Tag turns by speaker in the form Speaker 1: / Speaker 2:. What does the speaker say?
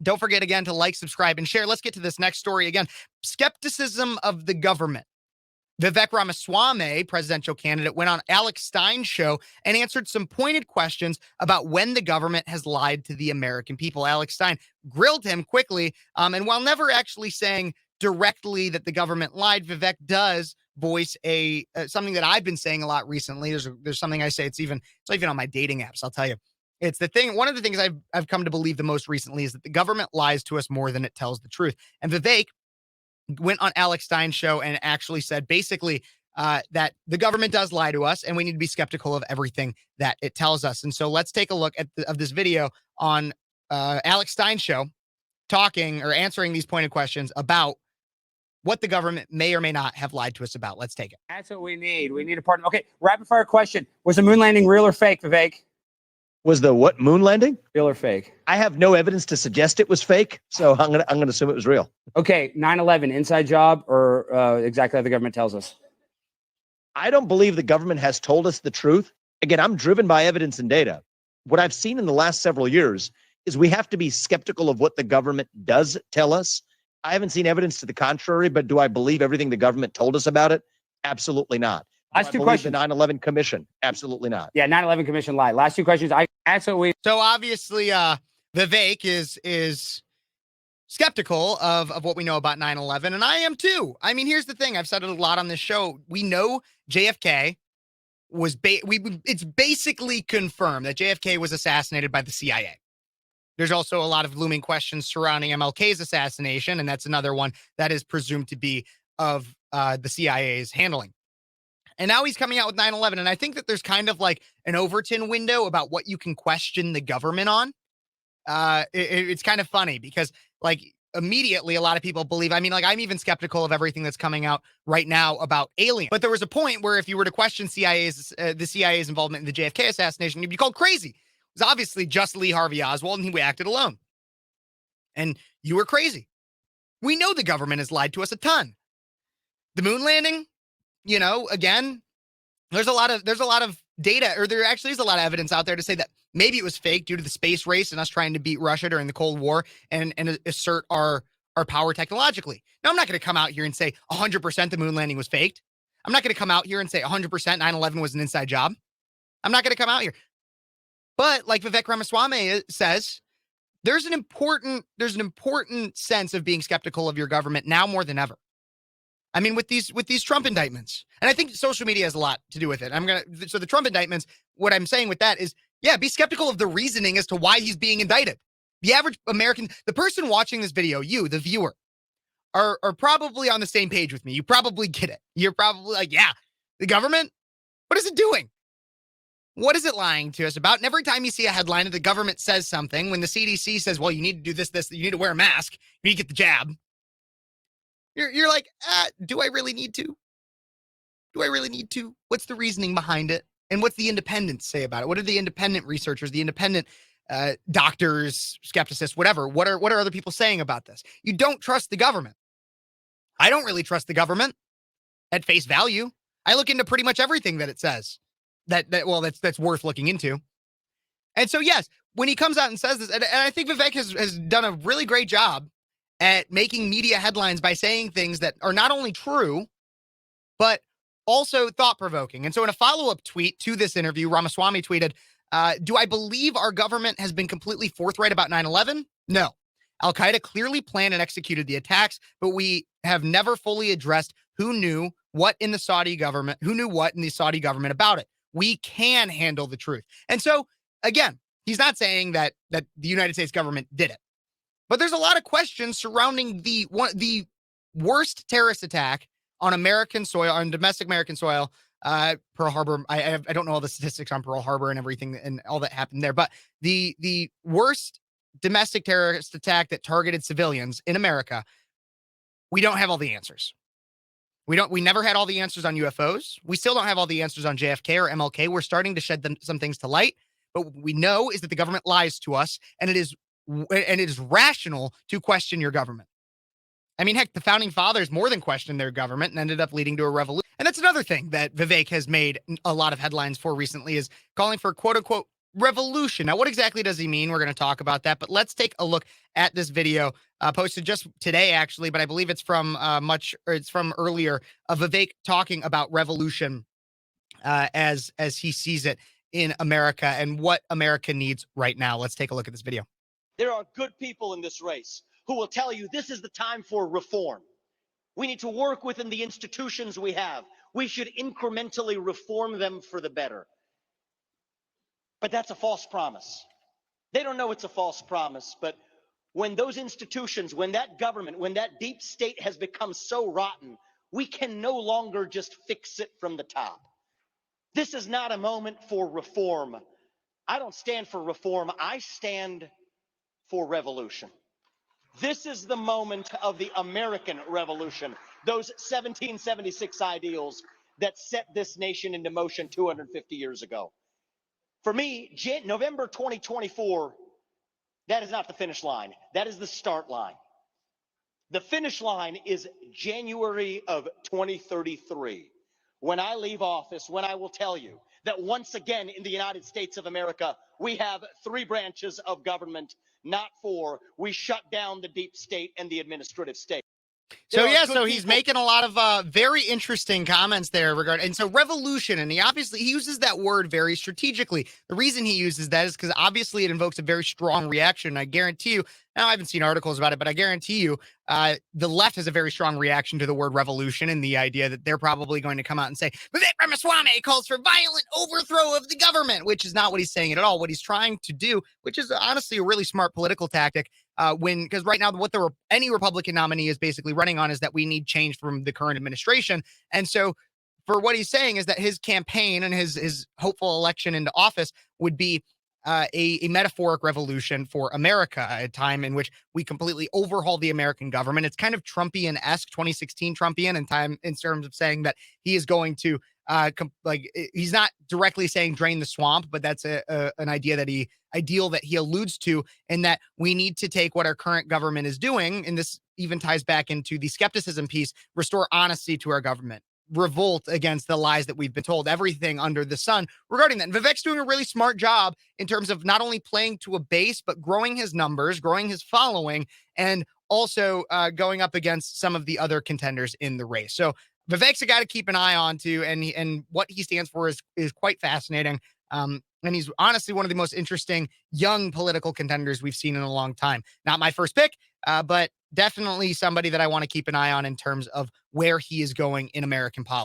Speaker 1: Don't forget again to like, subscribe, and share. Let's get to this next story again. Skepticism of the government. Vivek Ramaswamy, presidential candidate, went on Alex Stein's show and answered some pointed questions about when the government has lied to the American people. Alex Stein grilled him quickly, and while never actually saying directly that the government lied, Vivek does voice something that I've been saying a lot recently. There's something I say. It's even on my dating apps. I'll tell you. It's the thing. One of the things I've come to believe the most recently is that the government lies to us more than it tells the truth. And Vivek went on Alex Stein's show and actually said basically that the government does lie to us and we need to be skeptical of everything that it tells us. And so let's take a look at this video on Alex Stein's show talking or answering these pointed questions about what the government may or may not have lied to us about. Let's take it.
Speaker 2: That's what we need. We need a partner. Okay, rapid fire question. Was the moon landing real or fake, Vivek?
Speaker 3: Was the what, moon landing?
Speaker 2: Real or fake?
Speaker 3: I have no evidence to suggest it was fake, so I'm gonna assume it was real.
Speaker 2: Okay, 9/11, inside job or exactly how the government tells us?
Speaker 3: I don't believe the government has told us the truth. Again, I'm driven by evidence and data. What I've seen in the last several years is we have to be skeptical of what the government does tell us. I haven't seen evidence to the contrary, but do I believe everything the government told us about it? Absolutely not.
Speaker 2: Last two questions.
Speaker 3: The 9/11 Commission? Absolutely not.
Speaker 2: Yeah, 9/11 Commission lied. Last two questions.
Speaker 1: So obviously, Vivek is skeptical of what we know about 9/11, and I am too. I mean, here's the thing. I've said it a lot on this show. We know JFK was it's basically confirmed that JFK was assassinated by the CIA. There's also a lot of looming questions surrounding MLK's assassination, and that's another one that is presumed to be of the CIA's handling. And now he's coming out with 9/11, and I think that there's kind of like an Overton window about what you can question the government on. It's kind of funny because, like, immediately a lot of people believe, I mean, like, I'm even skeptical of everything that's coming out right now about aliens. But there was a point where if you were to question the CIA's involvement in the JFK assassination, you'd be called crazy. It was obviously just Lee Harvey Oswald, and he acted alone. And you were crazy. We know the government has lied to us a ton. The moon landing, you know, again, there's a lot of data, or there actually is a lot of evidence out there to say that maybe it was fake due to the space race and us trying to beat Russia during the Cold War and assert our power technologically. Now, I'm not going to come out here and say 100% the moon landing was faked. I'm not going to come out here and say 100% 9/11 was an inside job. I'm not going to come out here. But like Vivek Ramaswamy says, there's an important sense of being skeptical of your government now more than ever. I mean, with these Trump indictments, and I think social media has a lot to do with it. So the Trump indictments, what I'm saying with that is, yeah, be skeptical of the reasoning as to why he's being indicted. The average American, the person watching this video, you, the viewer, are probably on the same page with me. You probably get it. You're probably like, yeah, the government, what is it doing? What is it lying to us about? And every time you see a headline that the government says something, when the CDC says, well, you need to do this, you need to wear a mask, you need to get the jab. You're like, do I really need to? Do I really need to? What's the reasoning behind it? And what's the independents say about it? What are the independent researchers, the independent doctors, skepticists, whatever? What are other people saying about this? You don't trust the government. I don't really trust the government at face value. I look into pretty much everything that it says that's worth looking into. And so, yes, when he comes out and says this, and I think Vivek has done a really great job at making media headlines by saying things that are not only true, but also thought-provoking. And so in a follow-up tweet to this interview, Ramaswamy tweeted, do I believe our government has been completely forthright about 9/11? No. Al-Qaeda clearly planned and executed the attacks, but we have never fully addressed who knew what in the Saudi government about it. We can handle the truth. And so, again, he's not saying that the United States government did it. But there's a lot of questions surrounding the worst terrorist attack on American soil, on domestic American soil, Pearl Harbor. I don't know all the statistics on Pearl Harbor and everything and all that happened there, but the worst domestic terrorist attack that targeted civilians in America, we don't have all the answers. We never had all the answers on UFOs. We still don't have all the answers on JFK or MLK. We're starting to shed some things to light, but what we know is that the government lies to us, and it is rational to question your government. I mean, heck, the founding fathers more than questioned their government and ended up leading to a revolution. And that's another thing that Vivek has made a lot of headlines for recently, is calling for quote unquote revolution. Now, what exactly does he mean? We're going to talk about that, but let's take a look at this video posted just today, actually, but I believe it's from it's from earlier of Vivek talking about revolution as he sees it in America and what America needs right now. Let's take a look at this video.
Speaker 4: There are good people in this race who will tell you this is the time for reform. We need to work within the institutions we have. We should incrementally reform them for the better. But that's a false promise. They don't know it's a false promise, but when those institutions, when that government, when that deep state has become so rotten, we can no longer just fix it from the top. This is not a moment for reform. I don't stand for reform. I stand for revolution. This is the moment of the American Revolution, those 1776 ideals that set this nation into motion 250 years ago. For me, November 2024, that is not the finish line. That is the start line. The finish line is January of 2033. When I leave office, when I will tell you that once again in the United States of America, we have 3 branches of government, not 4. We shut down the deep state and the administrative state.
Speaker 1: So yeah, so he's making a lot of very interesting comments there regarding, and so revolution, and he uses that word very strategically. The reason he uses that is because obviously it invokes a very strong reaction. I guarantee you, now I haven't seen articles about it, but I guarantee you the left has a very strong reaction to the word revolution and the idea that they're probably going to come out and say, Vivek Ramaswamy calls for violent overthrow of the government, which is not what he's saying at all. What he's trying to do, which is honestly a really smart political tactic, because right now what any Republican nominee is basically running on is that we need change from the current administration. And so for what he's saying is that his campaign and his hopeful election into office would be a metaphoric revolution for America, a time in which we completely overhaul the American government. It's kind of Trumpian-esque, 2016 Trumpian in terms of saying that he is going to he's not directly saying drain the swamp, but that's an ideal that he alludes to, in that we need to take what our current government is doing, and this even ties back into the skepticism piece, restore honesty to our government, revolt against the lies that we've been told, everything under the sun regarding that. And Vivek's doing a really smart job in terms of not only playing to a base, but growing his numbers, growing his following, and also going up against some of the other contenders in the race. So Vivek's a guy to keep an eye on too, and what he stands for is quite fascinating. And he's honestly one of the most interesting young political contenders we've seen in a long time. Not my first pick, but definitely somebody that I want to keep an eye on in terms of where he is going in American politics.